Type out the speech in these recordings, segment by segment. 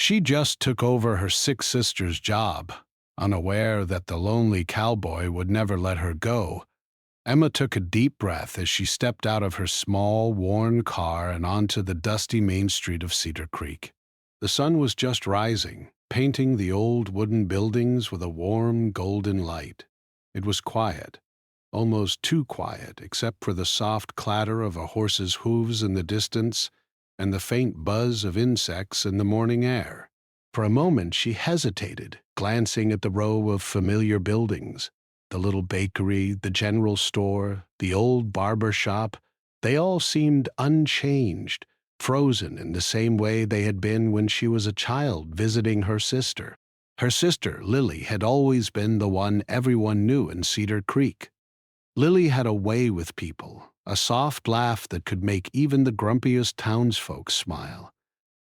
She just took over her six sister's job, unaware that the lonely cowboy would never let her go. Emma took a deep breath as she stepped out of her small, worn car and onto the dusty main street of Cedar Creek. The sun was just rising, painting the old wooden buildings with a warm, golden light. It was quiet, almost too quiet, except for the soft clatter of a horse's hooves in the distance and the faint buzz of insects in the morning air. For a moment she hesitated, glancing at the row of familiar buildings. The little bakery, the general store, the old barber shop, they all seemed unchanged, frozen in the same way they had been when she was a child visiting her sister. Her sister, Lily, had always been the one everyone knew in Cedar Creek. Lily had a way with people, a soft laugh that could make even the grumpiest townsfolk smile,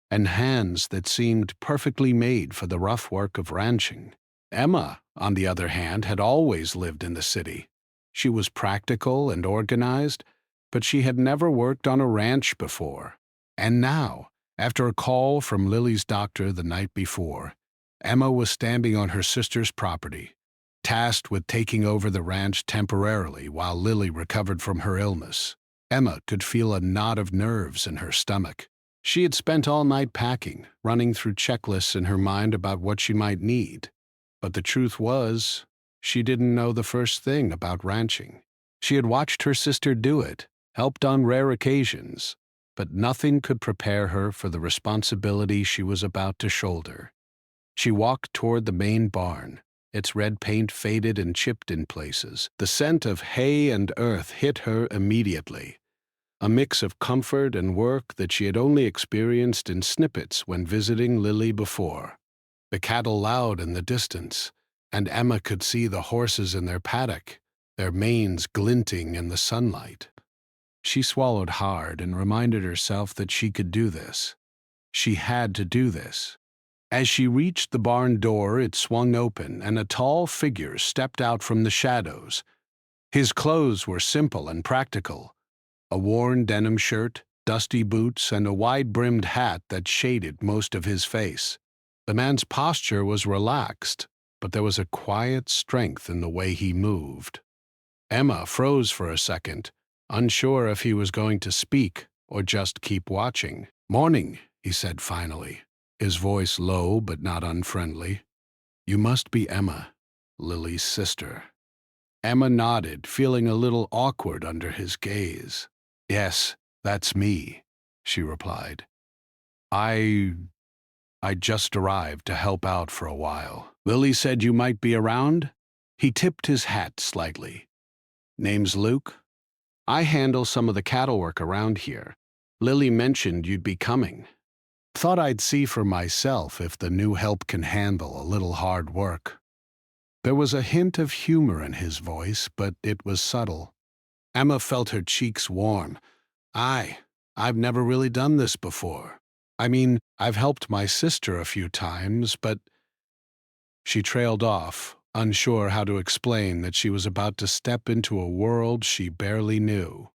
and hands that seemed perfectly made for the rough work of ranching. Emma, on the other hand, had always lived in the city. She was practical and organized, but she had never worked on a ranch before. And now, after a call from Lily's doctor the night before, Emma was standing on her sister's property, tasked with taking over the ranch temporarily while Lily recovered from her illness. Emma could feel a knot of nerves in her stomach. She had spent all night packing, running through checklists in her mind about what she might need. But the truth was, she didn't know the first thing about ranching. She had watched her sister do it, helped on rare occasions, but nothing could prepare her for the responsibility she was about to shoulder. She walked toward the main barn. Its red paint faded and chipped in places. The scent of hay and earth hit her immediately, a mix of comfort and work that she had only experienced in snippets when visiting Lily before. The cattle loud in the distance, and Emma could see the horses in their paddock, their manes glinting in the sunlight. She swallowed hard and reminded herself that she could do this. She had to do this. As she reached the barn door, it swung open, and a tall figure stepped out from the shadows. His clothes were simple and practical: a worn denim shirt, dusty boots, and a wide-brimmed hat that shaded most of his face. The man's posture was relaxed, but there was a quiet strength in the way he moved. Emma froze for a second, unsure if he was going to speak or just keep watching. "Morning," he said finally, his voice low but not unfriendly. "You must be Emma, Lily's sister." Emma nodded, feeling a little awkward under his gaze. "Yes, that's me," she replied. I just arrived to help out for a while. Lily said you might be around?" He tipped his hat slightly. "Name's Luke. I handle some of the cattle work around here. Lily mentioned you'd be coming. Thought I'd see for myself if the new help can handle a little hard work." There was a hint of humor in his voice, but it was subtle. Emma felt her cheeks warm. I've never really done this before. I mean, I've helped my sister a few times, but—" She trailed off, unsure how to explain that she was about to step into a world she barely knew.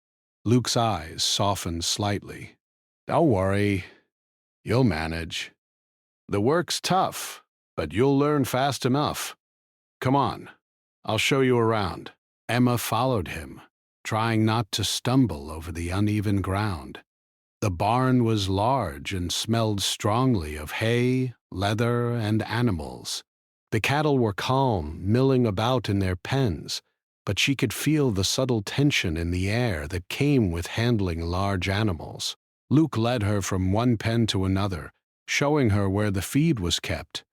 Luke's eyes softened slightly. "Don't worry. You'll manage. The work's tough, but you'll learn fast enough. Come on, I'll show you around." Emma followed him, trying not to stumble over the uneven ground. The barn was large and smelled strongly of hay, leather, and animals. The cattle were calm, milling about in their pens, but she could feel the subtle tension in the air that came with handling large animals. Luke led her from one pen to another, showing her where the feed was kept,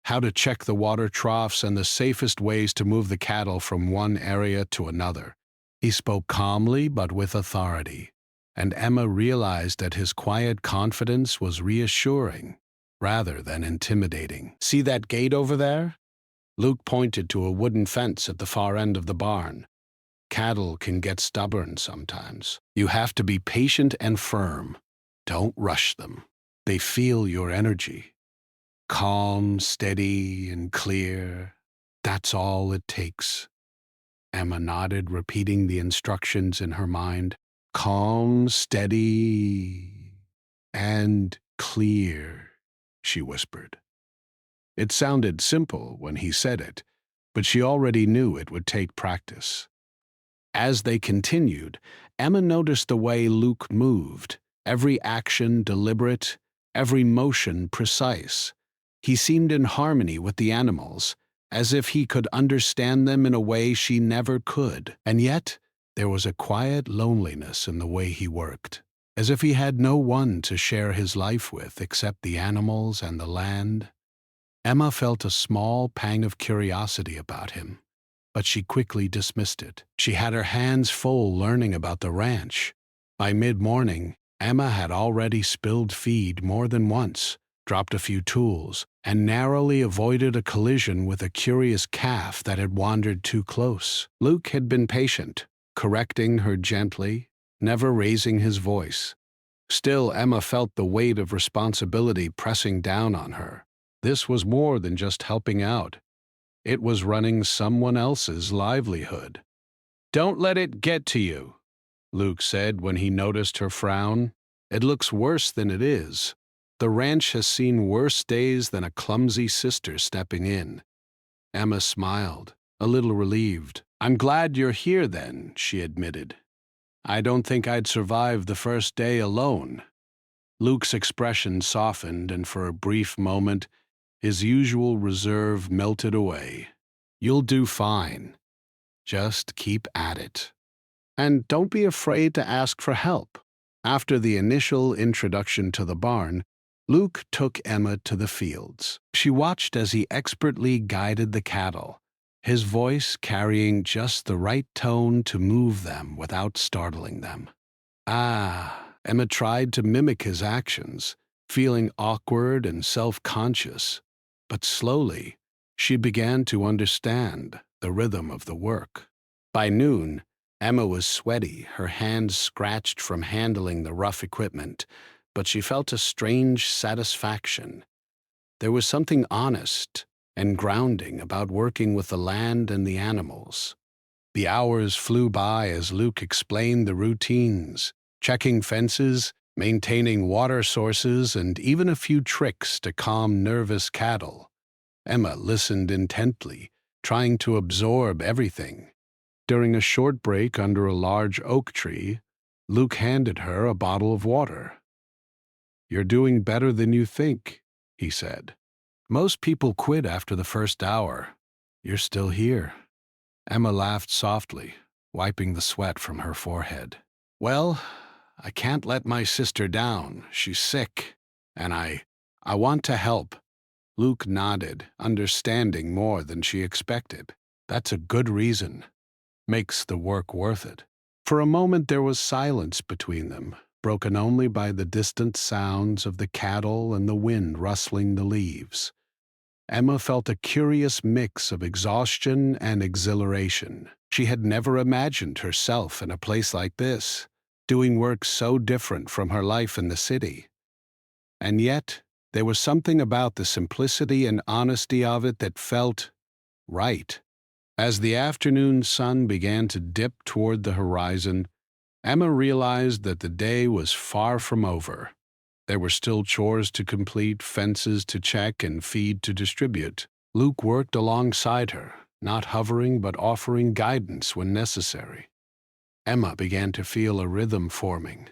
how to check the water troughs, and the safest ways to move the cattle from one area to another. He spoke calmly but with authority, and Emma realized that his quiet confidence was reassuring rather than intimidating. "See that gate over there?" Luke pointed to a wooden fence at the far end of the barn. "Cattle can get stubborn sometimes. You have to be patient and firm. Don't rush them. They feel your energy. Calm, steady, and clear. That's all it takes." Emma nodded, repeating the instructions in her mind. Calm, steady, and clear. she whispered. It sounded simple when he said it, but she already knew it would take practice. As they continued, Emma noticed the way Luke moved, every action deliberate, every motion precise. He seemed in harmony with the animals, as if he could understand them in a way she never could. And yet, there was a quiet loneliness in the way he worked, as if he had no one to share his life with except the animals and the land. Emma felt a small pang of curiosity about him, but she quickly dismissed it. She had her hands full learning about the ranch. By mid-morning, Emma had already spilled feed more than once, dropped a few tools, and narrowly avoided a collision with a curious calf that had wandered too close. Luke had been patient, correcting her gently, never raising his voice. Still, Emma felt the weight of responsibility pressing down on her. This was more than just helping out. It was running someone else's livelihood. "Don't let it get to you," Luke said when he noticed her frown. "It looks worse than it is. The ranch has seen worse days than a clumsy sister stepping in." Emma smiled, a little relieved. "I'm glad you're here then," she admitted. "I don't think I'd survive the first day alone." Luke's expression softened, and for a brief moment, his usual reserve melted away. "You'll do fine. Just keep at it. And don't be afraid to ask for help." After the initial introduction to the barn, Luke took Emma to the fields. She watched as he expertly guided the cattle, his voice carrying just the right tone to move them without startling them. Emma tried to mimic his actions, feeling awkward and self-conscious. But slowly, she began to understand the rhythm of the work. By noon, Emma was sweaty, her hands scratched from handling the rough equipment, but she felt a strange satisfaction. There was something honest and grounding about working with the land and the animals. The hours flew by as Luke explained the routines, checking fences, maintaining water sources, and even a few tricks to calm nervous cattle. Emma listened intently, trying to absorb everything. During a short break under a large oak tree, Luke handed her a bottle of water. "You're doing better than you think," he said. "Most people quit after the first hour. You're still here." Emma laughed softly, wiping the sweat from her forehead. "Well, I can't let my sister down. She's sick, and I want to help." Luke nodded, understanding more than she expected. "That's a good reason. Makes the work worth it." For a moment there was silence between them, broken only by the distant sounds of the cattle and the wind rustling the leaves. Emma felt a curious mix of exhaustion and exhilaration. She had never imagined herself in a place like this, doing work so different from her life in the city. And yet, there was something about the simplicity and honesty of it that felt right. As the afternoon sun began to dip toward the horizon, Emma realized that the day was far from over. There were still chores to complete, fences to check, and feed to distribute. Luke worked alongside her, not hovering but offering guidance when necessary. Emma began to feel a rhythm forming,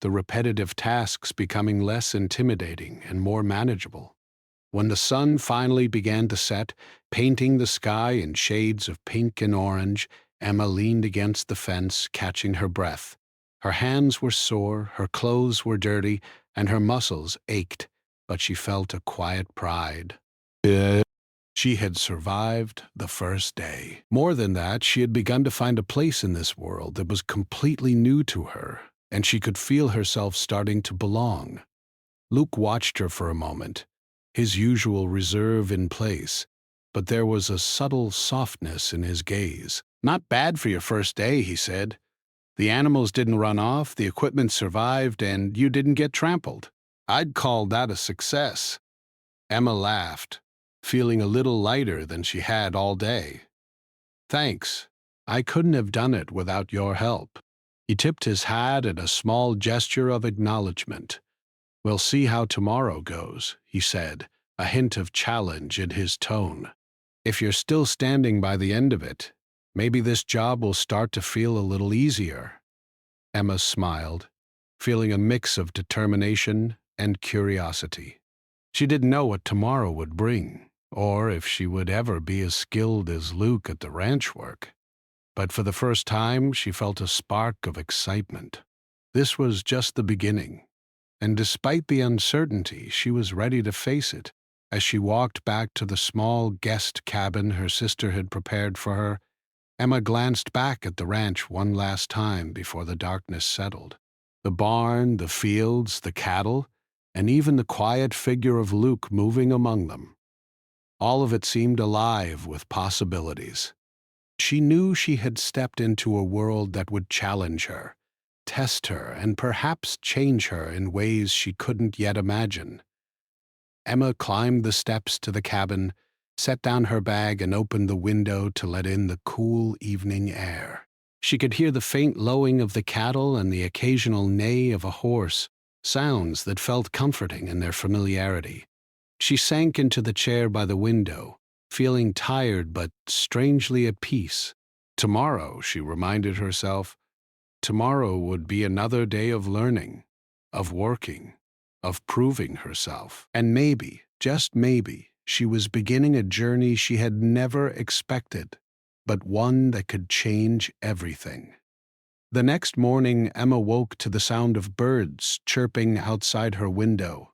the repetitive tasks becoming less intimidating and more manageable. When the sun finally began to set, painting the sky in shades of pink and orange, Emma leaned against the fence, catching her breath. Her hands were sore, her clothes were dirty, and her muscles ached, but she felt a quiet pride. She had survived the first day. More than that, she had begun to find a place in this world that was completely new to her, and she could feel herself starting to belong. Luke watched her for a moment, his usual reserve in place, but there was a subtle softness in his gaze. "Not bad for your first day," he said. "The animals didn't run off, the equipment survived, and you didn't get trampled. I'd call that a success." Emma laughed, feeling a little lighter than she had all day. "Thanks. I couldn't have done it without your help." He tipped his hat in a small gesture of acknowledgement. "We'll see how tomorrow goes," he said, a hint of challenge in his tone. "If you're still standing by the end of it, maybe this job will start to feel a little easier." Emma smiled, feeling a mix of determination and curiosity. She didn't know what tomorrow would bring, or if she would ever be as skilled as Luke at the ranch work. But for the first time, she felt a spark of excitement. This was just the beginning, and despite the uncertainty, she was ready to face it. As she walked back to the small guest cabin her sister had prepared for her, Emma glanced back at the ranch one last time before the darkness settled. The barn, the fields, the cattle, and even the quiet figure of Luke moving among them. All of it seemed alive with possibilities. She knew she had stepped into a world that would challenge her, test her, and perhaps change her in ways she couldn't yet imagine. Emma climbed the steps to the cabin, set down her bag, and opened the window to let in the cool evening air. She could hear the faint lowing of the cattle and the occasional neigh of a horse, sounds that felt comforting in their familiarity. She sank into the chair by the window, feeling tired but strangely at peace. Tomorrow, she reminded herself, tomorrow would be another day of learning, of working, of proving herself. And maybe, just maybe, she was beginning a journey she had never expected, but one that could change everything. The next morning, Emma woke to the sound of birds chirping outside her window.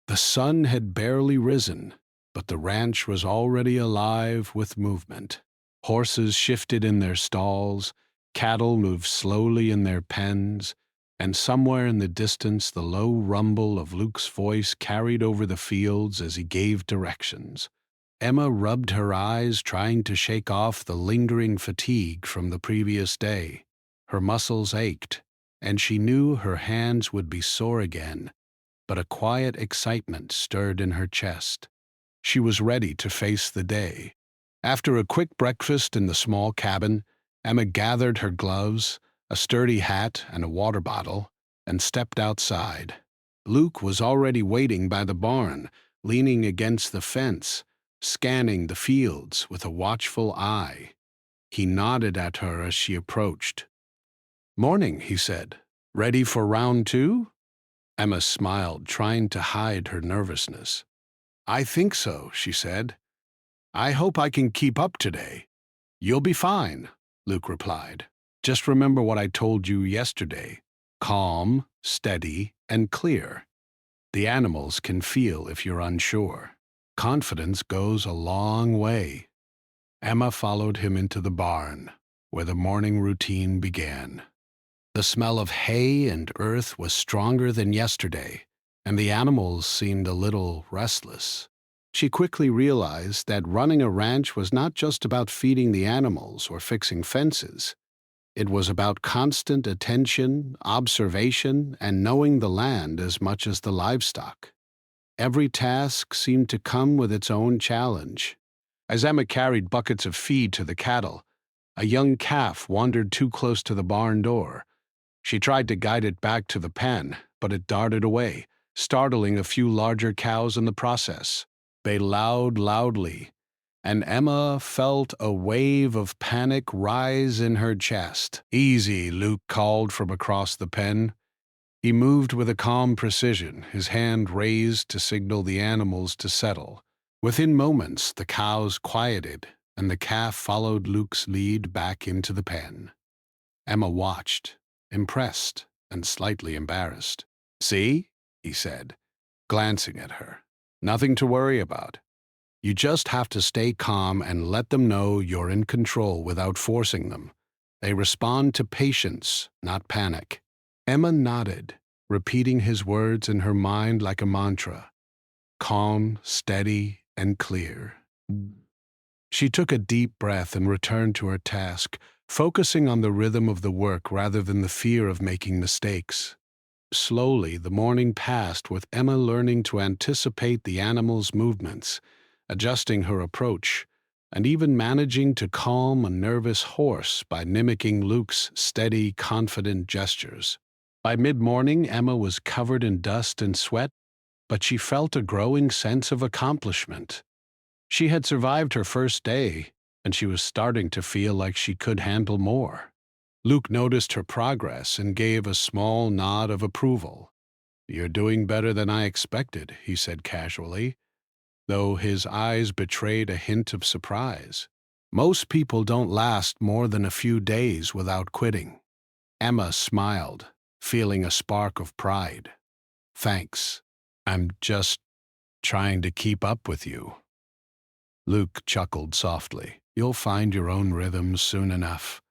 The sun had barely risen, but the ranch was already alive with movement. Horses shifted in their stalls, cattle moved slowly in their pens, and somewhere in the distance the low rumble of Luke's voice carried over the fields as he gave directions. Emma rubbed her eyes, trying to shake off the lingering fatigue from the previous day. Her muscles ached, and she knew her hands would be sore again, but a quiet excitement stirred in her chest. She was ready to face the day. After a quick breakfast in the small cabin, Emma gathered her gloves, a sturdy hat, and a water bottle, and stepped outside. Luke was already waiting by the barn, leaning against the fence, scanning the fields with a watchful eye. He nodded at her as she approached. "Morning," he said. "Ready for round two?" Emma smiled, trying to hide her nervousness. "I think so," she said. "I hope I can keep up today." "You'll be fine," Luke replied. "Just remember what I told you yesterday. Calm, steady, and clear. The animals can feel if you're unsure. Confidence goes a long way." Emma followed him into the barn, where the morning routine began. The smell of hay and earth was stronger than yesterday, and the animals seemed a little restless. She quickly realized that running a ranch was not just about feeding the animals or fixing fences. It was about constant attention, observation, and knowing the land as much as the livestock. Every task seemed to come with its own challenge. As Emma carried buckets of feed to the cattle, a young calf wandered too close to the barn door. She tried to guide it back to the pen, but it darted away, startling a few larger cows in the process. They lowed loudly, and Emma felt a wave of panic rise in her chest. "Easy," Luke called from across the pen. He moved with a calm precision, his hand raised to signal the animals to settle. Within moments, the cows quieted, and the calf followed Luke's lead back into the pen. Emma watched, impressed and slightly embarrassed. "See?" he said, glancing at her. "Nothing to worry about. You just have to stay calm and let them know you're in control without forcing them. They respond to patience, not panic." Emma nodded, repeating his words in her mind like a mantra. Calm, steady, and clear. She took a deep breath and returned to her task, focusing on the rhythm of the work rather than the fear of making mistakes. Slowly, the morning passed with Emma learning to anticipate the animals' movements, adjusting her approach, and even managing to calm a nervous horse by mimicking Luke's steady, confident gestures. By mid-morning, Emma was covered in dust and sweat, but she felt a growing sense of accomplishment. She had survived her first day, and she was starting to feel like she could handle more. Luke noticed her progress and gave a small nod of approval. "You're doing better than I expected," he said casually, though his eyes betrayed a hint of surprise. "Most people don't last more than a few days without quitting." Emma smiled, feeling a spark of pride. "Thanks. I'm just trying to keep up with you." Luke chuckled softly. "You'll find your own rhythms soon enough.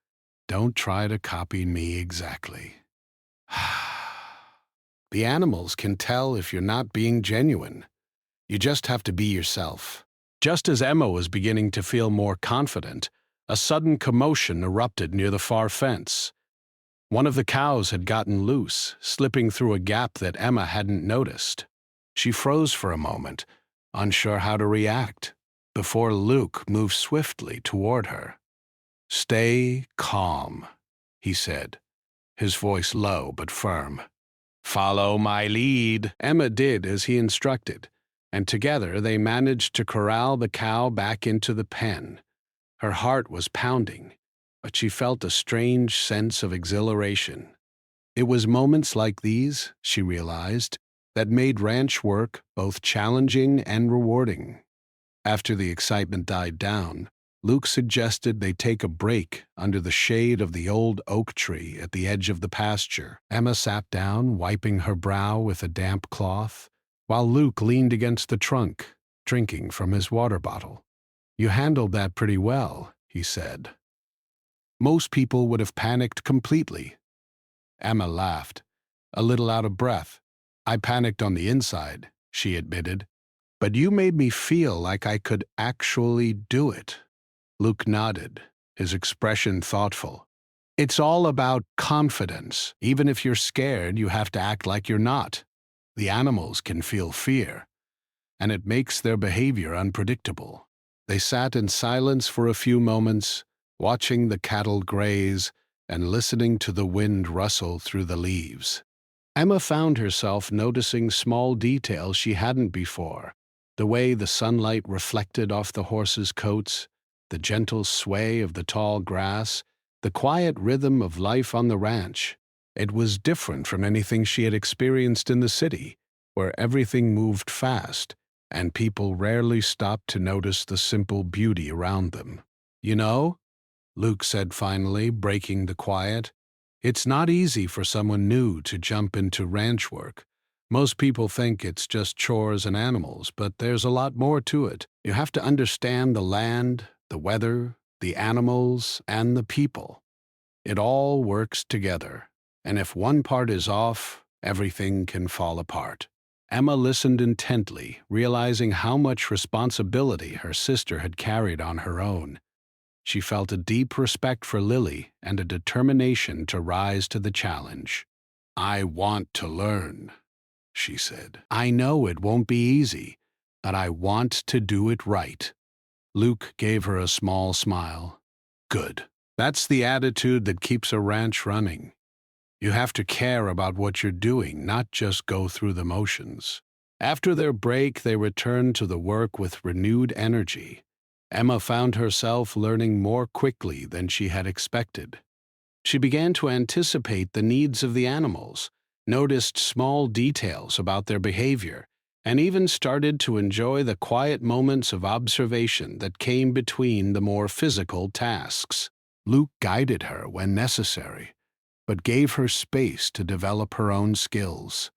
Don't try to copy me exactly." The animals can tell if you're not being genuine. You just have to be yourself. Just as Emma was beginning to feel more confident, a sudden commotion erupted near the far fence. One of the cows had gotten loose, slipping through a gap that Emma hadn't noticed. She froze for a moment, unsure how to react, before Luke moved swiftly toward her. "Stay calm," he said, his voice low but firm. "Follow my lead." Emma did as he instructed, and together they managed to corral the cow back into the pen. Her heart was pounding, but she felt a strange sense of exhilaration. It was moments like these, she realized, that made ranch work both challenging and rewarding. After the excitement died down, Luke suggested they take a break under the shade of the old oak tree at the edge of the pasture. Emma sat down, wiping her brow with a damp cloth, while Luke leaned against the trunk, drinking from his water bottle. "You handled that pretty well," he said. "Most people would have panicked completely." Emma laughed, a little out of breath. "I panicked on the inside," she admitted, "but you made me feel like I could actually do it." Luke nodded, his expression thoughtful. "It's all about confidence. Even if you're scared, you have to act like you're not. The animals can feel fear, and it makes their behavior unpredictable." They sat in silence for a few moments, watching the cattle graze and listening to the wind rustle through the leaves. Emma found herself noticing small details she hadn't before: the way the sunlight reflected off the horses' coats, the gentle sway of the tall grass, the quiet rhythm of life on the ranch. It was different from anything she had experienced in the city, where everything moved fast, and people rarely stopped to notice the simple beauty around them. "You know," Luke said finally, breaking the quiet, "it's not easy for someone new to jump into ranch work. Most people think it's just chores and animals, but there's a lot more to it. You have to understand the land, the weather, the animals, and the people. It all works together, and if one part is off, everything can fall apart." Emma listened intently, realizing how much responsibility her sister had carried on her own. She felt a deep respect for Lily and a determination to rise to the challenge. "I want to learn," she said. "I know it won't be easy, but I want to do it right." Luke gave her a small smile. "Good. That's the attitude that keeps a ranch running. You have to care about what you're doing, not just go through the motions." After their break, they returned to the work with renewed energy. Emma found herself learning more quickly than she had expected. She began to anticipate the needs of the animals, noticed small details about their behavior, and even started to enjoy the quiet moments of observation that came between the more physical tasks. Luke guided her when necessary, but gave her space to develop her own skills.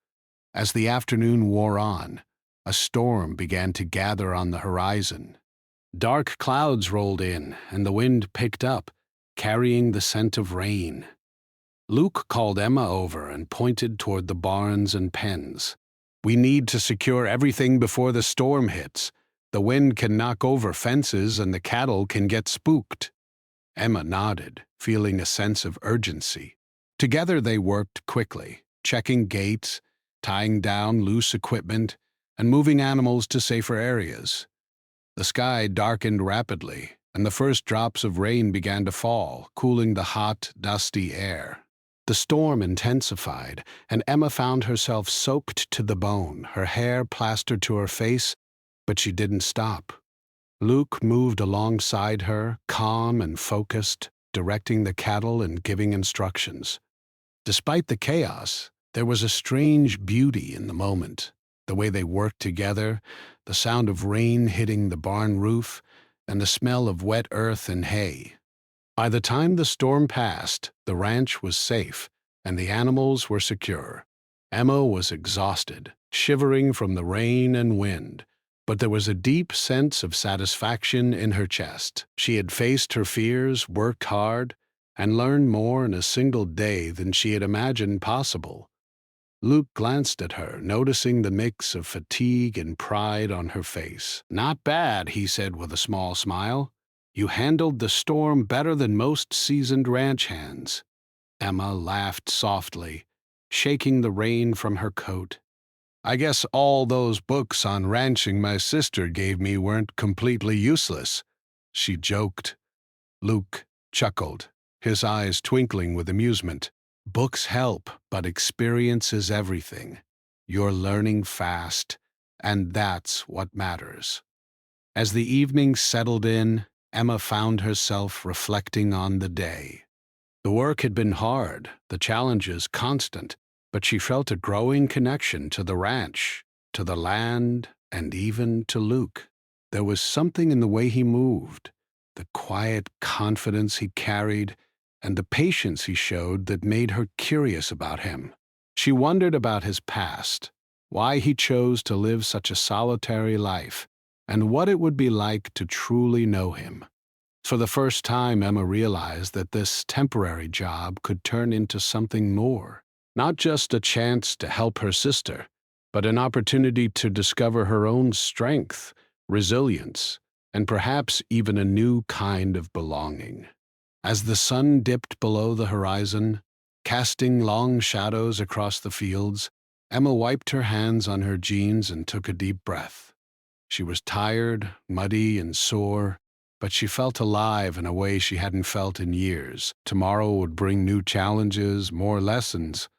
As the afternoon wore on, a storm began to gather on the horizon. Dark clouds rolled in, and the wind picked up, carrying the scent of rain. Luke called Emma over and pointed toward the barns and pens. "We need to secure everything before the storm hits. The wind can knock over fences and the cattle can get spooked." Emma nodded, feeling a sense of urgency. Together they worked quickly, checking gates, tying down loose equipment, and moving animals to safer areas. The sky darkened rapidly, and the first drops of rain began to fall, cooling the hot, dusty air. The storm intensified, and Emma found herself soaked to the bone, her hair plastered to her face, but she didn't stop. Luke moved alongside her, calm and focused, directing the cattle and giving instructions. Despite the chaos, there was a strange beauty in the moment. The way they worked together, the sound of rain hitting the barn roof, and the smell of wet earth and hay. By the time the storm passed, the ranch was safe, and the animals were secure. Emma was exhausted, shivering from the rain and wind, but there was a deep sense of satisfaction in her chest. She had faced her fears, worked hard, and learned more in a single day than she had imagined possible. Luke glanced at her, noticing the mix of fatigue and pride on her face. "Not bad," he said with a small smile. "You handled the storm better than most seasoned ranch hands." Emma laughed softly, shaking the rain from her coat. "I guess all those books on ranching my sister gave me weren't completely useless," she joked. Luke chuckled, his eyes twinkling with amusement. "Books help, but experience is everything. You're learning fast, and that's what matters." As the evening settled in, Emma found herself reflecting on the day. The work had been hard, the challenges constant, but she felt a growing connection to the ranch, to the land, and even to Luke. There was something in the way he moved, the quiet confidence he carried, and the patience he showed that made her curious about him. She wondered about his past, why he chose to live such a solitary life, and what it would be like to truly know him. For the first time, Emma realized that this temporary job could turn into something more, not just a chance to help her sister, but an opportunity to discover her own strength, resilience, and perhaps even a new kind of belonging. As the sun dipped below the horizon, casting long shadows across the fields, Emma wiped her hands on her jeans and took a deep breath. She was tired, muddy, and sore, but she felt alive in a way she hadn't felt in years. Tomorrow would bring new challenges, more lessons,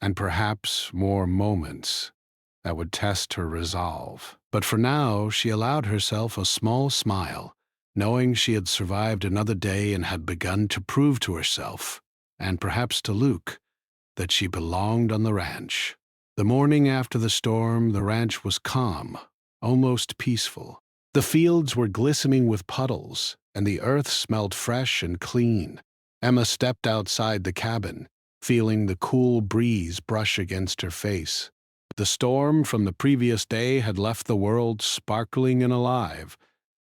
and perhaps more moments that would test her resolve. But for now, she allowed herself a small smile, knowing she had survived another day and had begun to prove to herself, and perhaps to Luke, that she belonged on the ranch. The morning after the storm, the ranch was calm, almost peaceful. The fields were glistening with puddles, and the earth smelled fresh and clean. Emma stepped outside the cabin, feeling the cool breeze brush against her face. The storm from the previous day had left the world sparkling and alive,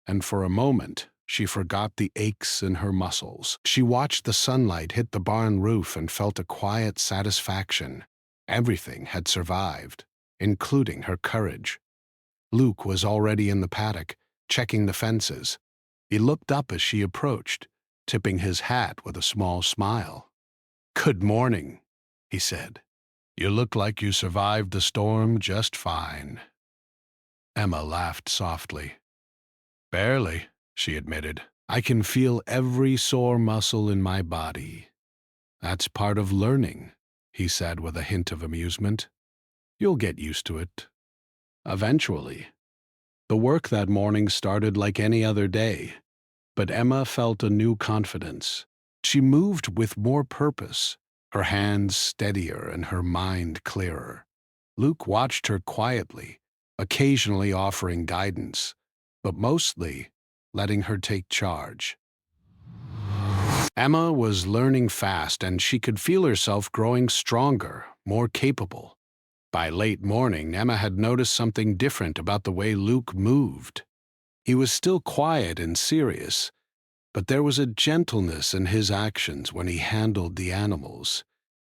and for a moment she forgot the aches in her muscles. She watched the sunlight hit the barn roof and felt a quiet satisfaction. Everything had survived, including her courage. Luke was already in the paddock, checking the fences. He looked up as she approached, tipping his hat with a small smile. "Good morning," he said. "You look like you survived the storm just fine." Emma laughed softly. "Barely," she admitted. "I can feel every sore muscle in my body." "That's part of learning," he said with a hint of amusement. "You'll get used to it. Eventually." The work that morning started like any other day, but Emma felt a new confidence. She moved with more purpose, her hands steadier and her mind clearer. Luke watched her quietly, occasionally offering guidance, but mostly letting her take charge. Emma was learning fast, and she could feel herself growing stronger, more capable. By late morning, Emma had noticed something different about the way Luke moved. He was still quiet and serious, but there was a gentleness in his actions when he handled the animals.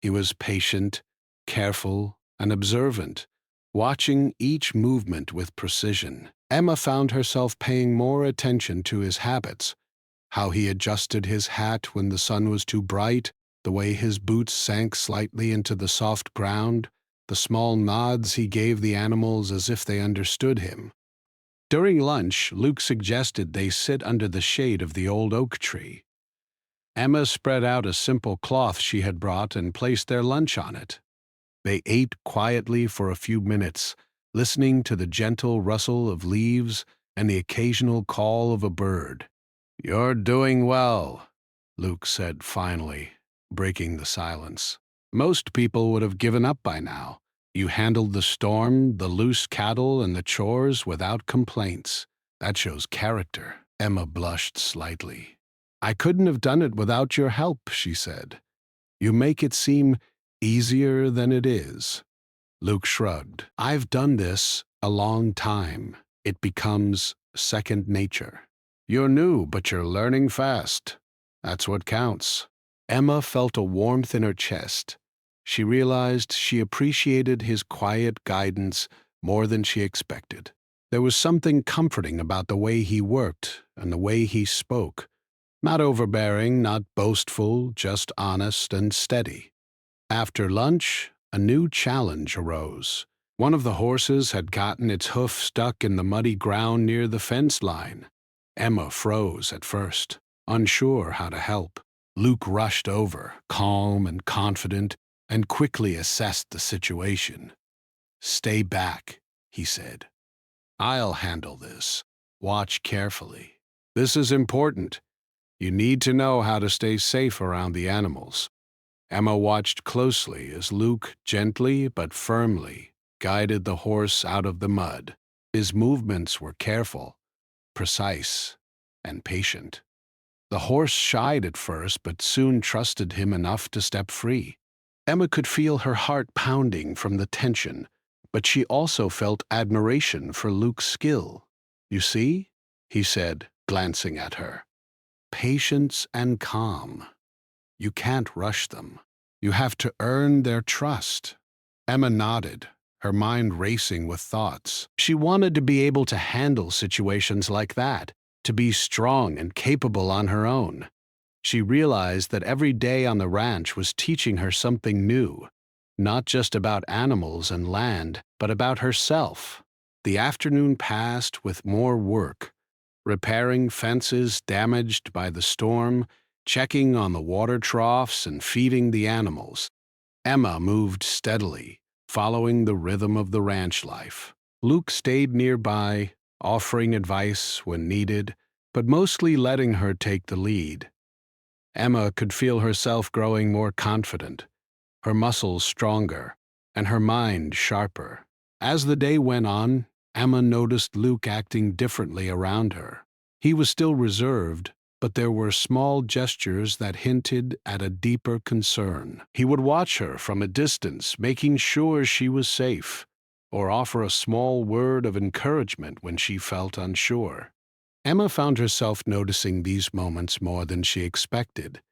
He was patient, careful, and observant, watching each movement with precision. Emma found herself paying more attention to his habits, how he adjusted his hat when the sun was too bright, the way his boots sank slightly into the soft ground, the small nods he gave the animals as if they understood him. During lunch, Luke suggested they sit under the shade of the old oak tree. Emma spread out a simple cloth she had brought and placed their lunch on it. They ate quietly for a few minutes, listening to the gentle rustle of leaves and the occasional call of a bird. "You're doing well," Luke said finally, breaking the silence. "Most people would have given up by now. You handled the storm, the loose cattle, and the chores without complaints. That shows character." Emma blushed slightly. "I couldn't have done it without your help," she said. "You make it seem easier than it is." Luke shrugged. "I've done this a long time. It becomes second nature." "You're new, but you're learning fast. That's what counts." Emma felt a warmth in her chest. She realized she appreciated his quiet guidance more than she expected. There was something comforting about the way he worked and the way he spoke. Not overbearing, not boastful, just honest and steady. After lunch, a new challenge arose. One of the horses had gotten its hoof stuck in the muddy ground near the fence line. Emma froze at first, unsure how to help. Luke rushed over, calm and confident, and quickly assessed the situation. "Stay back," he said. "I'll handle this. Watch carefully. This is important. You need to know how to stay safe around the animals." Emma watched closely as Luke gently but firmly guided the horse out of the mud. His movements were careful, precise, and patient. The horse shied at first but soon trusted him enough to step free. Emma could feel her heart pounding from the tension, but she also felt admiration for Luke's skill. "You see?" he said, glancing at her. "Patience and calm. You can't rush them. You have to earn their trust." Emma nodded, her mind racing with thoughts. She wanted to be able to handle situations like that, to be strong and capable on her own. She realized that every day on the ranch was teaching her something new, not just about animals and land, but about herself. The afternoon passed with more work, repairing fences damaged by the storm, checking on the water troughs and feeding the animals. Emma moved steadily, following the rhythm of the ranch life. Luke stayed nearby, offering advice when needed, but mostly letting her take the lead. Emma could feel herself growing more confident, her muscles stronger, and her mind sharper. As the day went on, Emma noticed Luke acting differently around her. He was still reserved, but there were small gestures that hinted at a deeper concern. He would watch her from a distance, making sure she was safe, or offer a small word of encouragement when she felt unsure. Emma found herself noticing these moments more than she expected,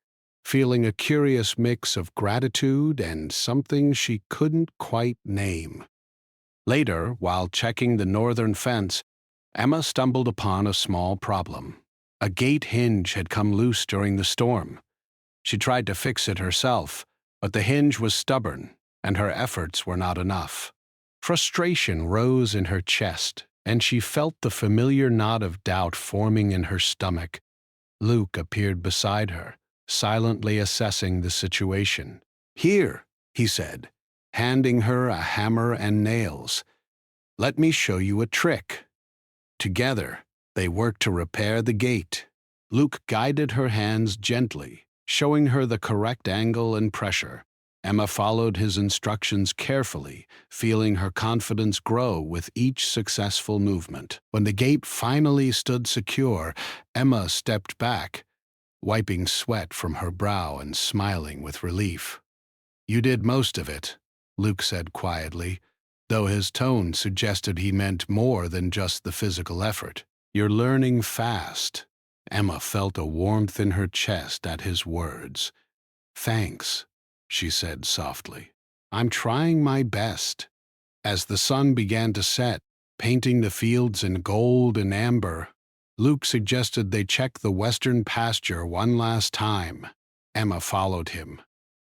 feeling a curious mix of gratitude and something she couldn't quite name. Later, while checking the northern fence, Emma stumbled upon a small problem. A gate hinge had come loose during the storm. She tried to fix it herself, but the hinge was stubborn, and her efforts were not enough. Frustration rose in her chest, and she felt the familiar knot of doubt forming in her stomach. Luke appeared beside her, silently assessing the situation. "Here," he said, handing her a hammer and nails. "Let me show you a trick." Together, they worked to repair the gate. Luke guided her hands gently, showing her the correct angle and pressure. Emma followed his instructions carefully, feeling her confidence grow with each successful movement. When the gate finally stood secure, Emma stepped back, wiping sweat from her brow and smiling with relief. "You did most of it," Luke said quietly, though his tone suggested he meant more than just the physical effort. "You're learning fast." Emma felt a warmth in her chest at his words. "Thanks," she said softly. "I'm trying my best." As the sun began to set, painting the fields in gold and amber, Luke suggested they check the western pasture one last time. Emma followed him,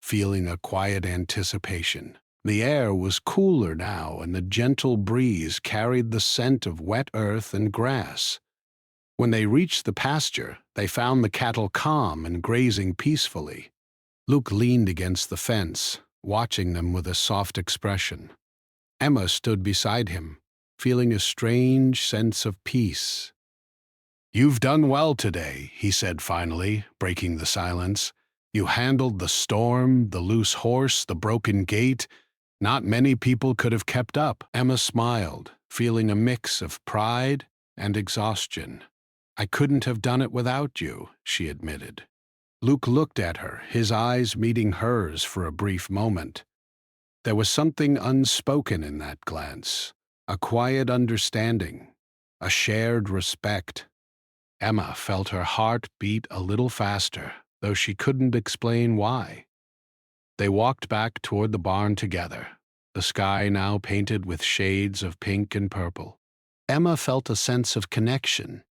feeling a quiet anticipation. The air was cooler now, and the gentle breeze carried the scent of wet earth and grass. When they reached the pasture, they found the cattle calm and grazing peacefully. Luke leaned against the fence, watching them with a soft expression. Emma stood beside him, feeling a strange sense of peace. "You've done well today," he said finally, breaking the silence. "You handled the storm, the loose horse, the broken gate. Not many people could have kept up." Emma smiled, feeling a mix of pride and exhaustion. "I couldn't have done it without you," she admitted. Luke looked at her, his eyes meeting hers for a brief moment. There was something unspoken in that glance, a quiet understanding, a shared respect. Emma felt her heart beat a little faster, though she couldn't explain why. They walked back toward the barn together, the sky now painted with shades of pink and purple. Emma felt a sense of connection,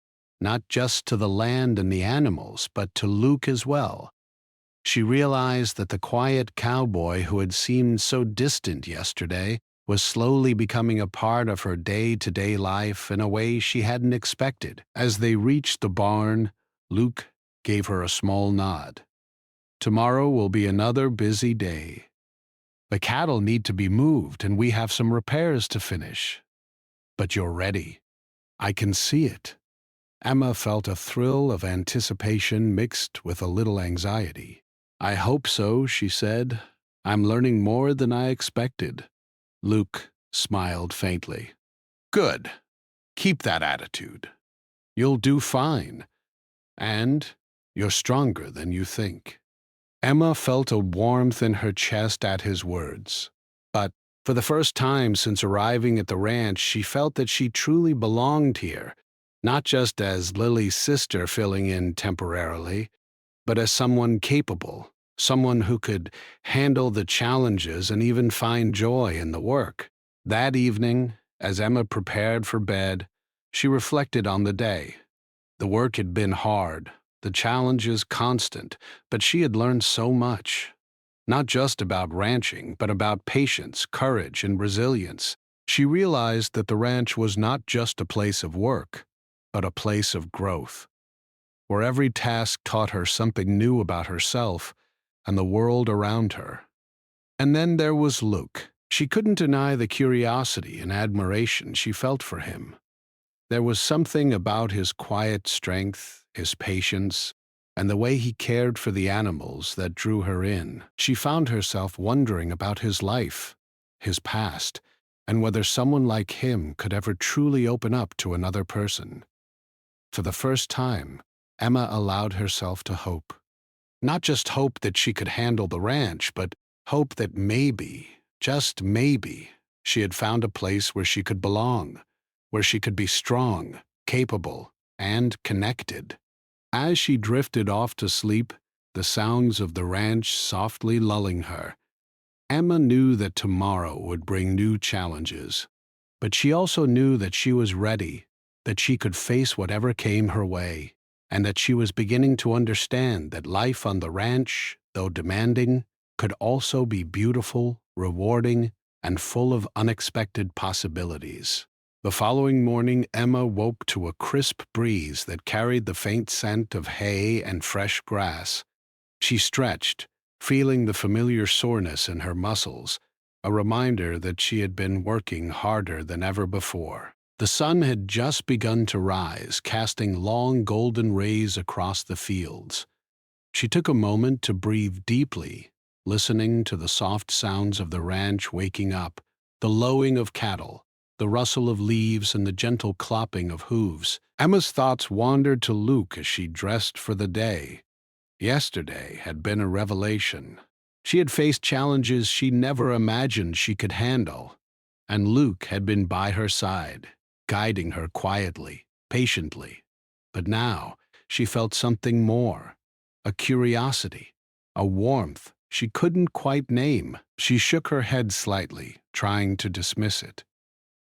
not just to the land and the animals, but to Luke as well. She realized that the quiet cowboy who had seemed so distant yesterday was slowly becoming a part of her day-to-day life in a way she hadn't expected. As they reached the barn, Luke gave her a small nod. "Tomorrow will be another busy day. The cattle need to be moved and we have some repairs to finish. But you're ready. I can see it." Emma felt a thrill of anticipation mixed with a little anxiety. "I hope so," she said. "I'm learning more than I expected." Luke smiled faintly. "Good. Keep that attitude. You'll do fine. And you're stronger than you think." Emma felt a warmth in her chest at his words. But for the first time since arriving at the ranch, she felt that she truly belonged here, not just as Lily's sister filling in temporarily, but as someone capable, someone who could handle the challenges and even find joy in the work. That evening, as Emma prepared for bed, she reflected on the day. The work had been hard, the challenges constant, but she had learned so much. Not just about ranching, but about patience, courage, and resilience. She realized that the ranch was not just a place of work, but a place of growth, where every task taught her something new about herself and the world around her. And then there was Luke. She couldn't deny the curiosity and admiration she felt for him. There was something about his quiet strength, his patience, and the way he cared for the animals that drew her in. She found herself wondering about his life, his past, and whether someone like him could ever truly open up to another person. For the first time, Emma allowed herself to hope. Not just hope that she could handle the ranch, but hope that maybe, just maybe, she had found a place where she could belong, where she could be strong, capable, and connected. As she drifted off to sleep, the sounds of the ranch softly lulling her, Emma knew that tomorrow would bring new challenges. But she also knew that she was ready, that she could face whatever came her way, and that she was beginning to understand that life on the ranch, though demanding, could also be beautiful, rewarding, and full of unexpected possibilities. The following morning, Emma woke to a crisp breeze that carried the faint scent of hay and fresh grass. She stretched, feeling the familiar soreness in her muscles, a reminder that she had been working harder than ever before. The sun had just begun to rise, casting long golden rays across the fields. She took a moment to breathe deeply, listening to the soft sounds of the ranch waking up, the lowing of cattle, the rustle of leaves, and the gentle clopping of hooves. Emma's thoughts wandered to Luke as she dressed for the day. Yesterday had been a revelation. She had faced challenges she never imagined she could handle, and Luke had been by her side, guiding her quietly, patiently. But now she felt something more, a curiosity, a warmth she couldn't quite name. She shook her head slightly, trying to dismiss it.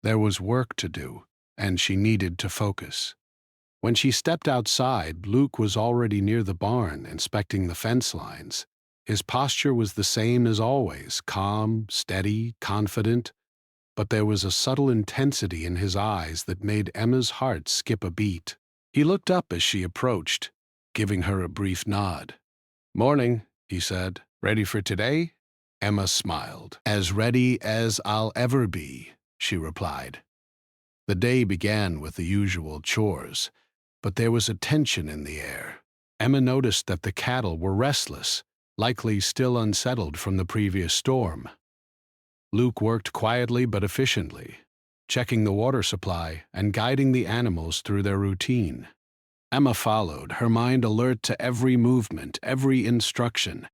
There was work to do, and she needed to focus. When she stepped outside, Luke was already near the barn, inspecting the fence lines. His posture was the same as always, calm, steady, confident, but there was a subtle intensity in his eyes that made Emma's heart skip a beat. He looked up as she approached, giving her a brief nod. "Morning," he said. "Ready for today?" Emma smiled. "As ready as I'll ever be," she replied. The day began with the usual chores, but there was a tension in the air. Emma noticed that the cattle were restless, likely still unsettled from the previous storm. Luke worked quietly but efficiently, checking the water supply and guiding the animals through their routine. Emma followed, her mind alert to every movement, every instruction.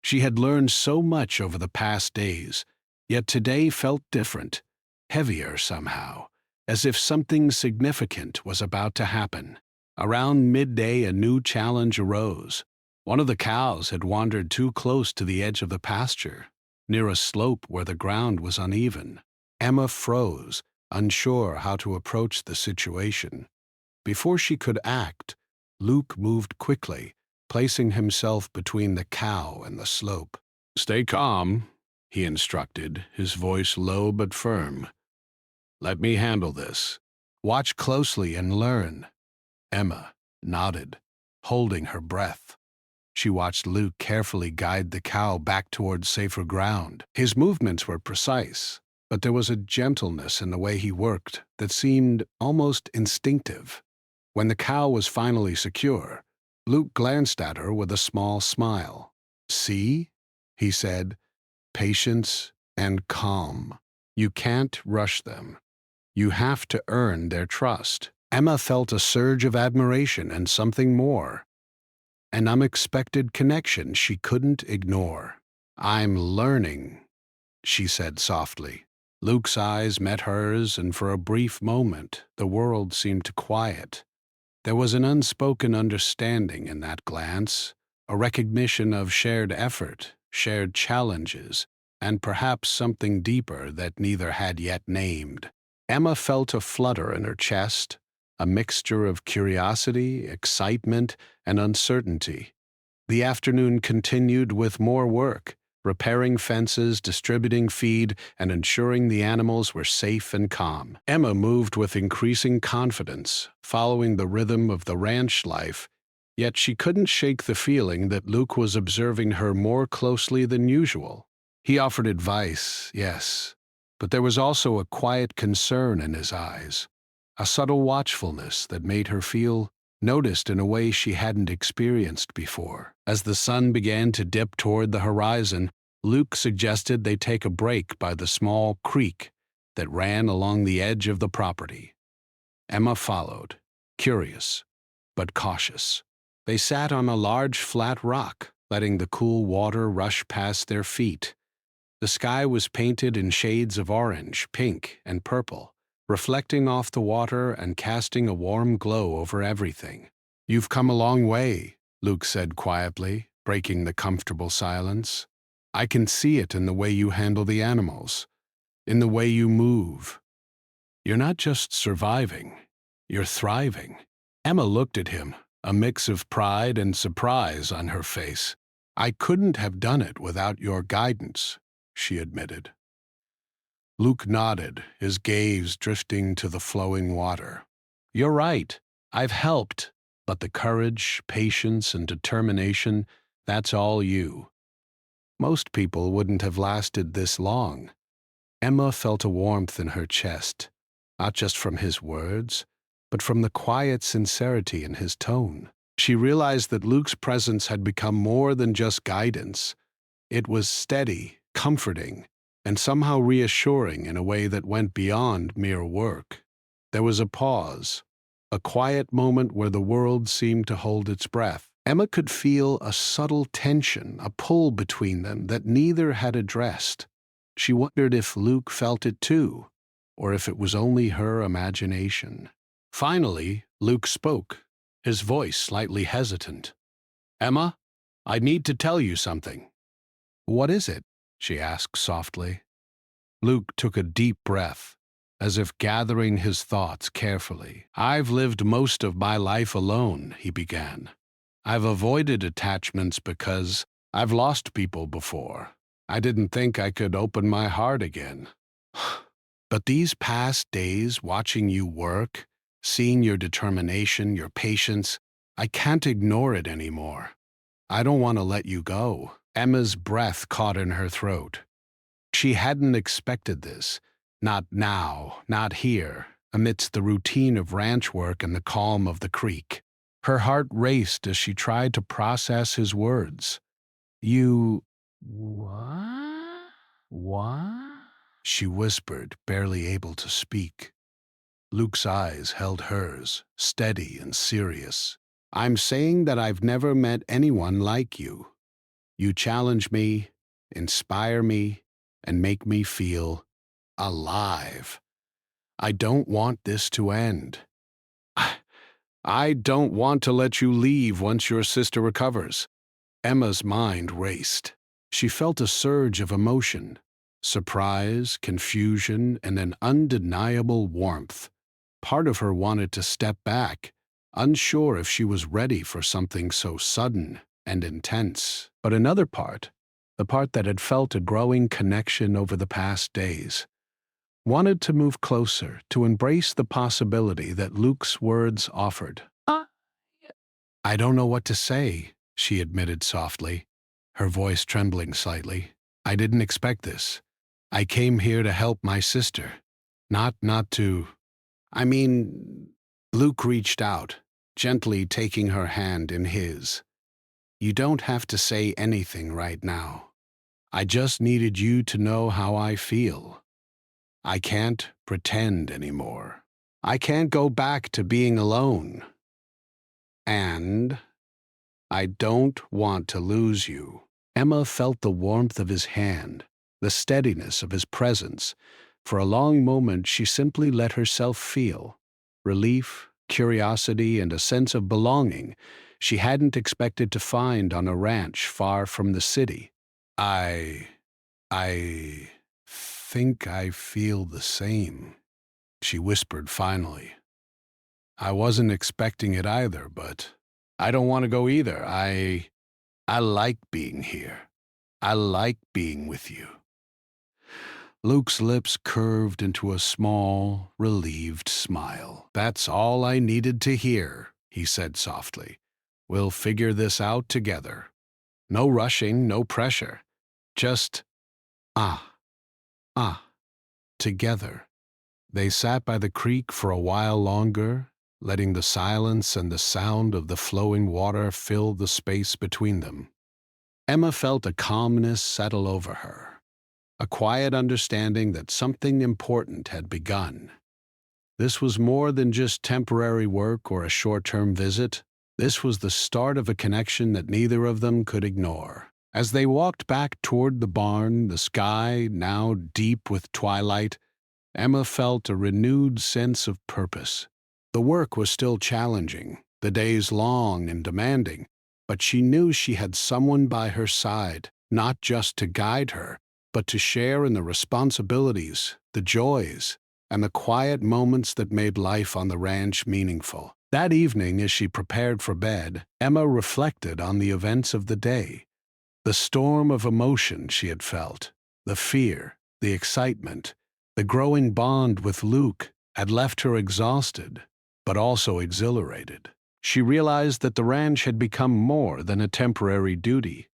She had learned so much over the past days, yet today felt different, heavier somehow, as if something significant was about to happen. Around midday, a new challenge arose. One of the cows had wandered too close to the edge of the pasture, near a slope where the ground was uneven. Emma froze, unsure how to approach the situation. Before she could act, Luke moved quickly, placing himself between the cow and the slope. "Stay calm," he instructed, his voice low but firm. "Let me handle this. Watch closely and learn." Emma nodded, holding her breath. She watched Luke carefully guide the cow back towards safer ground. His movements were precise, but there was a gentleness in the way he worked that seemed almost instinctive. When the cow was finally secure, Luke glanced at her with a small smile. "See?" he said. "Patience and calm. You can't rush them. You have to earn their trust." Emma felt a surge of admiration and something more, an unexpected connection she couldn't ignore. "I'm learning," she said softly. Luke's eyes met hers, and for a brief moment, the world seemed to quiet. There was an unspoken understanding in that glance, a recognition of shared effort, shared challenges, and perhaps something deeper that neither had yet named. Emma felt a flutter in her chest, a mixture of curiosity, excitement, and uncertainty. The afternoon continued with more work, repairing fences, distributing feed, and ensuring the animals were safe and calm. Emma moved with increasing confidence, following the rhythm of the ranch life, yet she couldn't shake the feeling that Luke was observing her more closely than usual. He offered advice, yes, but there was also a quiet concern in his eyes, a subtle watchfulness that made her feel noticed in a way she hadn't experienced before. As the sun began to dip toward the horizon, Luke suggested they take a break by the small creek that ran along the edge of the property. Emma followed, curious but cautious. They sat on a large flat rock, letting the cool water rush past their feet. The sky was painted in shades of orange, pink, and purple, reflecting off the water and casting a warm glow over everything. "You've come a long way," Luke said quietly, breaking the comfortable silence. "I can see it in the way you handle the animals, in the way you move. You're not just surviving, you're thriving." Emma looked at him, a mix of pride and surprise on her face. "I couldn't have done it without your guidance," she admitted. Luke nodded, his gaze drifting to the flowing water. "You're right. I've helped, but the courage, patience, and determination, that's all you. Most people wouldn't have lasted this long." Emma felt a warmth in her chest, not just from his words, but from the quiet sincerity in his tone. She realized that Luke's presence had become more than just guidance. It was steady, comforting, and somehow reassuring in a way that went beyond mere work. There was a pause, a quiet moment where the world seemed to hold its breath. Emma could feel a subtle tension, a pull between them that neither had addressed. She wondered if Luke felt it too, or if it was only her imagination. Finally, Luke spoke, his voice slightly hesitant. "Emma, I need to tell you something." "What is it?" she asked softly. Luke took a deep breath, as if gathering his thoughts carefully. "I've lived most of my life alone," he began. "I've avoided attachments because I've lost people before. I didn't think I could open my heart again. But these past days watching you work, Seeing your determination, your patience, I can't ignore it anymore. I don't want to let you go." Emma's breath caught in her throat. She hadn't expected this. Not now, not here, amidst the routine of ranch work and the calm of the creek. Her heart raced as she tried to process his words. "You... what? What?" she whispered, barely able to speak. Luke's eyes held hers, steady and serious. "I'm saying that I've never met anyone like you. You challenge me, inspire me, and make me feel alive. I don't want this to end. I don't want to let you leave once your sister recovers." Emma's mind raced. She felt a surge of emotion, surprise, confusion, and an undeniable warmth. Part of her wanted to step back, unsure if she was ready for something so sudden and intense. But another part, the part that had felt a growing connection over the past days, wanted to move closer, to embrace the possibility that Luke's words offered. "I don't know what to say," she admitted softly, her voice trembling slightly. "I didn't expect this. I came here to help my sister, not to... I mean..." Luke reached out, gently taking her hand in his. "You don't have to say anything right now. I just needed you to know how I feel. I can't pretend anymore. I can't go back to being alone. And I don't want to lose you." Emma felt the warmth of his hand, the steadiness of his presence. For a long moment she simply let herself feel relief, curiosity, and a sense of belonging she hadn't expected to find on a ranch far from the city. I think I feel the same," she whispered finally. "I wasn't expecting it either, but I don't want to go either. I like being here. I like being with you." Luke's lips curved into a small, relieved smile. "That's all I needed to hear," he said softly. "We'll figure this out together. No rushing, no pressure. Just, ah, ah, together." They sat by the creek for a while longer, letting the silence and the sound of the flowing water fill the space between them. Emma felt a calmness settle over her, a quiet understanding that something important had begun. This was more than just temporary work or a short-term visit. This was the start of a connection that neither of them could ignore. As they walked back toward the barn, the sky now deep with twilight, Emma felt a renewed sense of purpose. The work was still challenging, the days long and demanding, but she knew she had someone by her side, not just to guide her, but to share in the responsibilities, the joys, and the quiet moments that made life on the ranch meaningful. That evening, as she prepared for bed, Emma reflected on the events of the day, the storm of emotion she had felt, the fear, the excitement. The growing bond with Luke had left her exhausted, but also exhilarated. She realized that the ranch had become more than a temporary duty.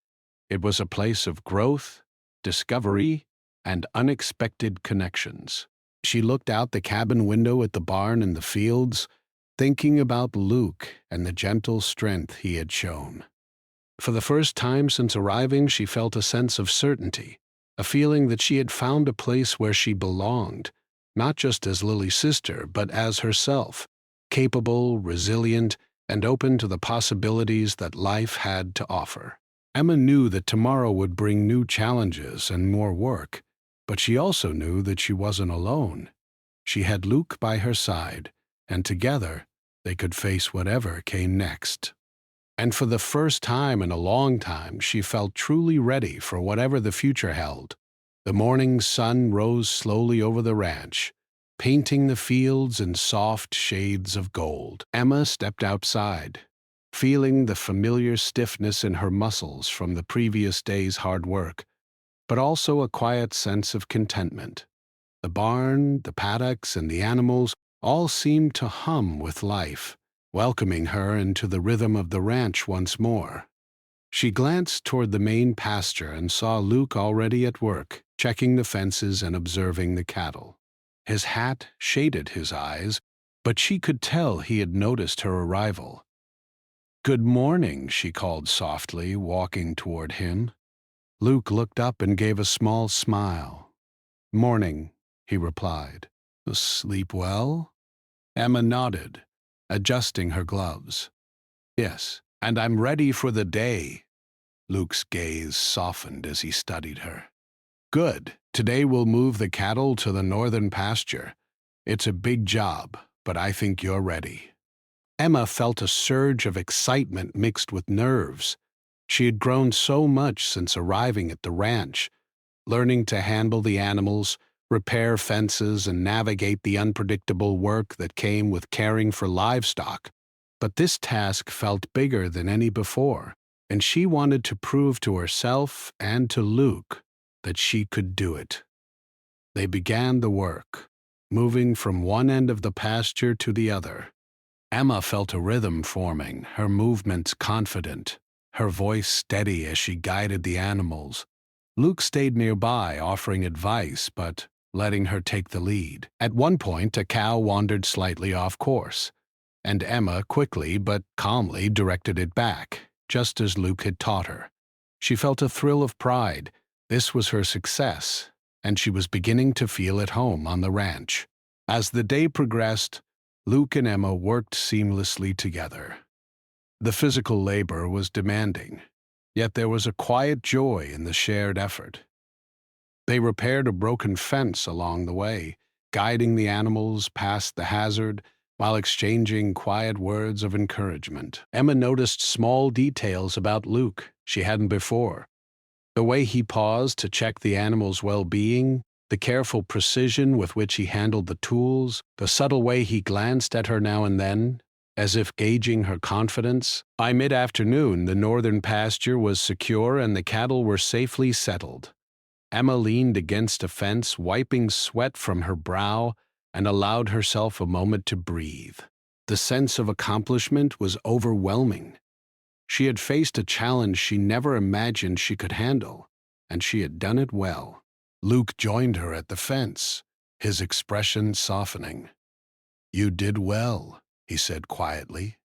It was a place of growth, discovery, and unexpected connections. She looked out the cabin window at the barn and the fields, thinking about Luke and the gentle strength he had shown. For the first time since arriving, she felt a sense of certainty, a feeling that she had found a place where she belonged, not just as Lily's sister, but as herself, capable, resilient, and open to the possibilities that life had to offer. Emma knew that tomorrow would bring new challenges and more work, but she also knew that she wasn't alone. She had Luke by her side, and together they could face whatever came next. And for the first time in a long time, she felt truly ready for whatever the future held. The morning sun rose slowly over the ranch, painting the fields in soft shades of gold. Emma stepped outside, feeling the familiar stiffness in her muscles from the previous day's hard work, but also a quiet sense of contentment. The barn, the paddocks, and the animals, All seemed to hum with life, welcoming her into the rhythm of the ranch once more. She glanced toward the main pasture and saw Luke already at work, checking the fences and observing the cattle. His hat shaded his eyes, but she could tell he had noticed her arrival. "Good morning," she called softly, walking toward him. Luke looked up and gave a small smile. "Morning," he replied. "Sleep well?" Emma nodded, adjusting her gloves. "Yes, and I'm ready for the day." Luke's gaze softened as he studied her. "Good. Today we'll move the cattle to the northern pasture. It's a big job, but I think you're ready." Emma felt a surge of excitement mixed with nerves. She had grown so much since arriving at the ranch, learning to handle the animals, repair fences, and navigate the unpredictable work that came with caring for livestock. But this task felt bigger than any before, and she wanted to prove to herself and to Luke that she could do it. They began the work, moving from one end of the pasture to the other. Emma felt a rhythm forming, her movements confident, her voice steady as she guided the animals. Luke stayed nearby, offering advice, but letting her take the lead. At one point, a cow wandered slightly off course, and Emma quickly but calmly directed it back, just as Luke had taught her. She felt a thrill of pride. This was her success, and she was beginning to feel at home on the ranch. As the day progressed, Luke and Emma worked seamlessly together. The physical labor was demanding, yet there was a quiet joy in the shared effort. They repaired a broken fence along the way, guiding the animals past the hazard while exchanging quiet words of encouragement. Emma noticed small details about Luke she hadn't before. The way he paused to check the animal's well-being, the careful precision with which he handled the tools, the subtle way he glanced at her now and then, as if gauging her confidence. By mid-afternoon, the northern pasture was secure and the cattle were safely settled. Emma leaned against a fence, wiping sweat from her brow, and allowed herself a moment to breathe. The sense of accomplishment was overwhelming. She had faced a challenge she never imagined she could handle, and she had done it well. Luke joined her at the fence, his expression softening. "You did well," he said quietly.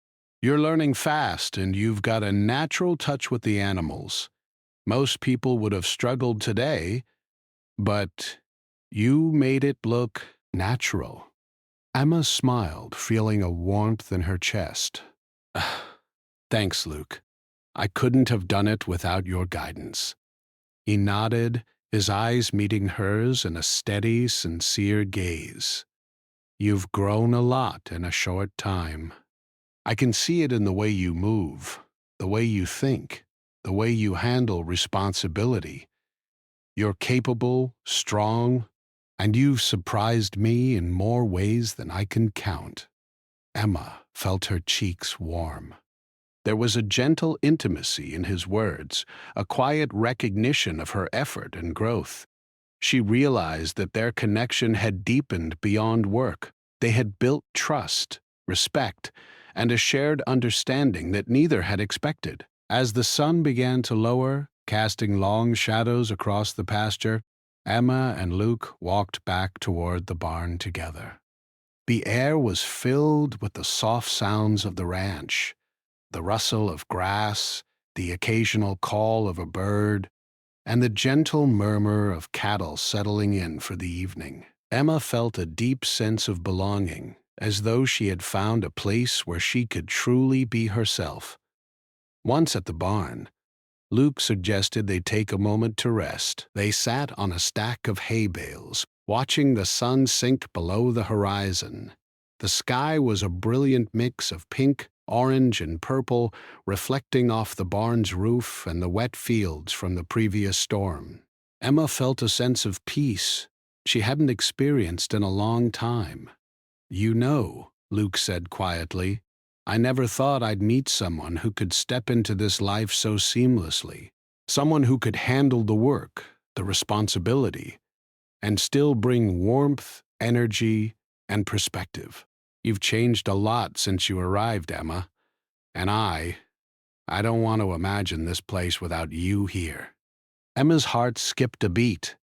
"You're learning fast, and you've got a natural touch with the animals. Most people would have struggled today, but you made it look natural." Emma smiled, feeling a warmth in her chest. "Thanks, Luke. I couldn't have done it without your guidance." He nodded, his eyes meeting hers in a steady, sincere gaze. "You've grown a lot in a short time. I can see it in the way you move, the way you think, the way you handle responsibility. You're capable, strong, and you've surprised me in more ways than I can count." Emma felt her cheeks warm. There was a gentle intimacy in his words, a quiet recognition of her effort and growth. She realized that their connection had deepened beyond work. They had built trust, respect, and a shared understanding that neither had expected. As the sun began to lower, casting long shadows across the pasture, Emma and Luke walked back toward the barn together. The air was filled with the soft sounds of the ranch, the rustle of grass, the occasional call of a bird, and the gentle murmur of cattle settling in for the evening. Emma felt a deep sense of belonging, as though she had found a place where she could truly be herself. Once at the barn, Luke suggested they take a moment to rest. They sat on a stack of hay bales, watching the sun sink below the horizon. The sky was a brilliant mix of pink, orange, and purple, reflecting off the barn's roof and the wet fields from the previous storm. Emma felt a sense of peace she hadn't experienced in a long time. "You know," Luke said quietly, "I never thought I'd meet someone who could step into this life so seamlessly, someone who could handle the work, the responsibility, and still bring warmth, energy, and perspective." You've changed a lot since you arrived, Emma, and I don't want to imagine this place without you here." Emma's heart skipped a beat.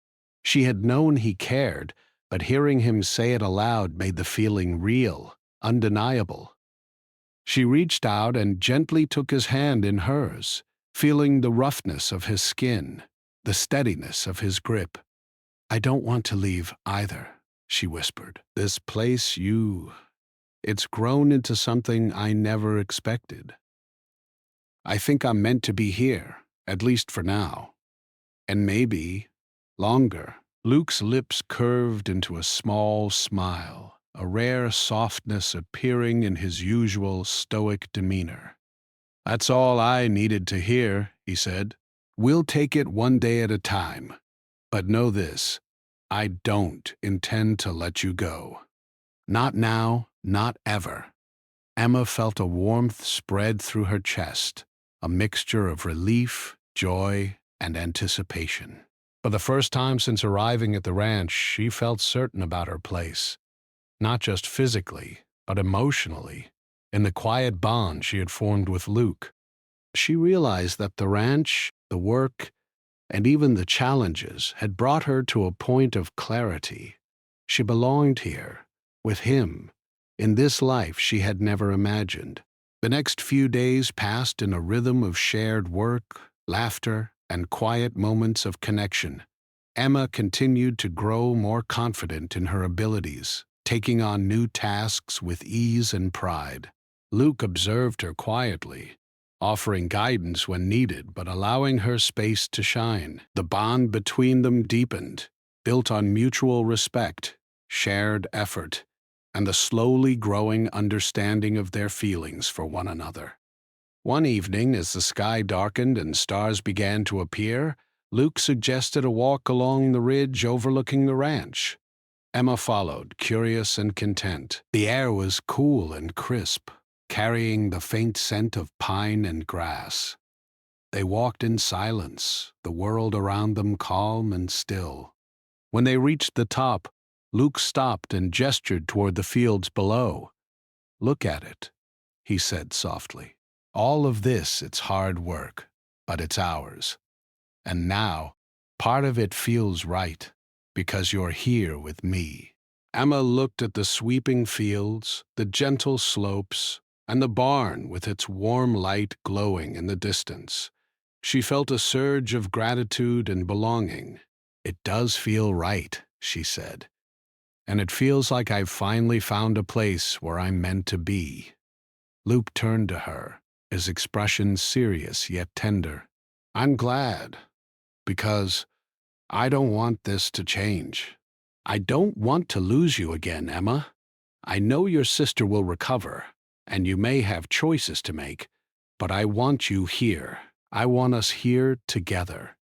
She had known he cared, but hearing him say it aloud made the feeling real, undeniable. She reached out and gently took his hand in hers, feeling the roughness of his skin, the steadiness of his grip. "I don't want to leave either," she whispered. "This place, it's grown into something I never expected. I think I'm meant to be here, at least for now. And maybe longer." Luke's lips curved into a small smile, a rare softness appearing in his usual stoic demeanor. "That's all I needed to hear," he said. "We'll take it one day at a time. But know this, I don't intend to let you go. Not now, not ever." Emma felt a warmth spread through her chest, a mixture of relief, joy, and anticipation. For the first time since arriving at the ranch, she felt certain about her place, not just physically, but emotionally, in the quiet bond she had formed with Luke. She realized that the ranch, the work, and even the challenges had brought her to a point of clarity. She belonged here, with him, in this life she had never imagined. The next few days passed in a rhythm of shared work, laughter, and quiet moments of connection. Emma continued to grow more confident in her abilities, taking on new tasks with ease and pride. Luke observed her quietly, offering guidance when needed but allowing her space to shine. The bond between them deepened, built on mutual respect, shared effort, and the slowly growing understanding of their feelings for one another. One evening, as the sky darkened and stars began to appear, Luke suggested a walk along the ridge overlooking the ranch. Emma followed, curious and content. The air was cool and crisp, carrying the faint scent of pine and grass. They walked in silence, the world around them calm and still. When they reached the top, Luke stopped and gestured toward the fields below. "Look at it," he said softly. "All of this, it's hard work, but it's ours. And now, part of it feels right, because you're here with me." Emma looked at the sweeping fields, the gentle slopes, and the barn with its warm light glowing in the distance. She felt a surge of gratitude and belonging. "It does feel right," she said. "And it feels like I've finally found a place where I'm meant to be." Luke turned to her, his expression serious yet tender. "I'm glad, because I don't want this to change. I don't want to lose you again, Emma. I know your sister will recover, and you may have choices to make, but I want you here. I want us here together."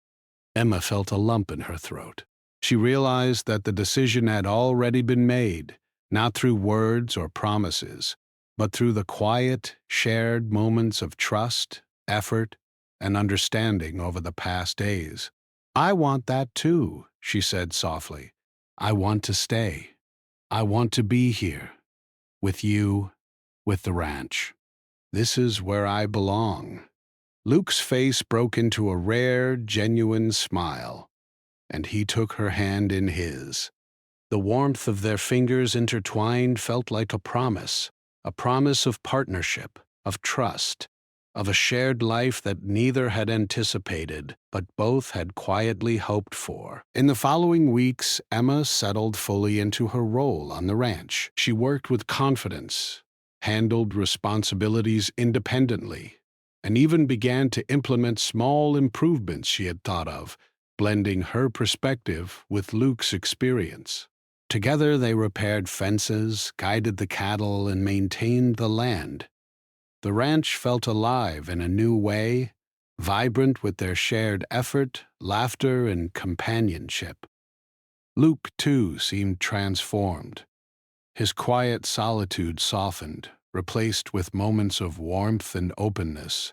Emma felt a lump in her throat. She realized that the decision had already been made, not through words or promises, but through the quiet, shared moments of trust, effort, and understanding over the past days. "I want that too," she said softly. "I want to stay. I want to be here, with you, with the ranch. This is where I belong." Luke's face broke into a rare, genuine smile, and he took her hand in his. The warmth of their fingers intertwined felt like a promise of partnership, of trust, of a shared life that neither had anticipated, but both had quietly hoped for. In the following weeks, Emma settled fully into her role on the ranch. She worked with confidence, handled responsibilities independently, and even began to implement small improvements she had thought of, blending her perspective with Luke's experience. Together they repaired fences, guided the cattle, and maintained the land. The ranch felt alive in a new way, vibrant with their shared effort, laughter, and companionship. Luke, too, seemed transformed. His quiet solitude softened, replaced with moments of warmth and openness.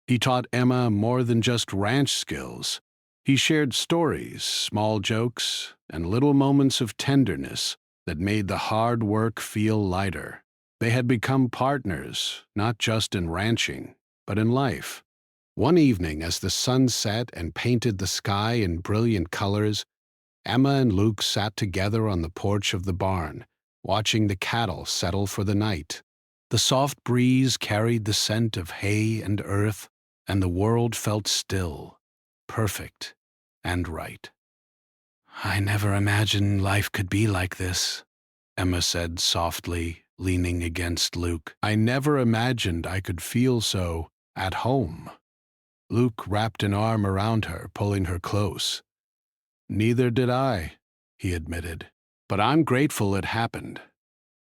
He taught Emma more than just ranch skills. He shared stories, small jokes, and little moments of tenderness that made the hard work feel lighter. They had become partners, not just in ranching, but in life. One evening, as the sun set and painted the sky in brilliant colors, Emma and Luke sat together on the porch of the barn, watching the cattle settle for the night. The soft breeze carried the scent of hay and earth, and the world felt still, perfect, and right. "I never imagined life could be like this," Emma said softly, leaning against Luke. "I never imagined I could feel so at home." Luke wrapped an arm around her, pulling her close. "Neither did I," he admitted. "But I'm grateful it happened.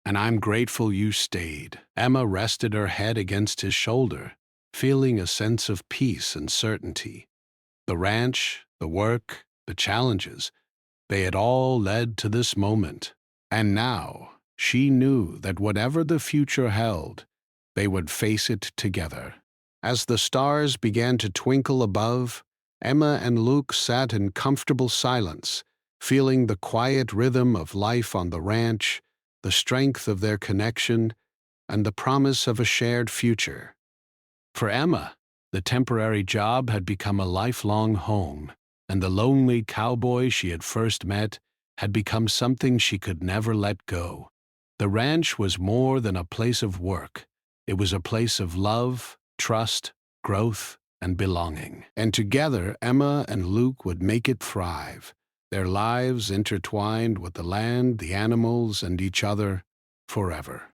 And I'm grateful you stayed." Emma rested her head against his shoulder, feeling a sense of peace and certainty. The ranch, the work, the challenges, they had all led to this moment. And now she knew that whatever the future held, they would face it together. As the stars began to twinkle above, Emma and Luke sat in comfortable silence, feeling the quiet rhythm of life on the ranch, the strength of their connection, and the promise of a shared future. For Emma, the temporary job had become a lifelong home, and the lonely cowboy she had first met had become something she could never let go. The ranch was more than a place of work. It was a place of love, trust, growth, and belonging. And together, Emma and Luke would make it thrive, their lives intertwined with the land, the animals, and each other forever.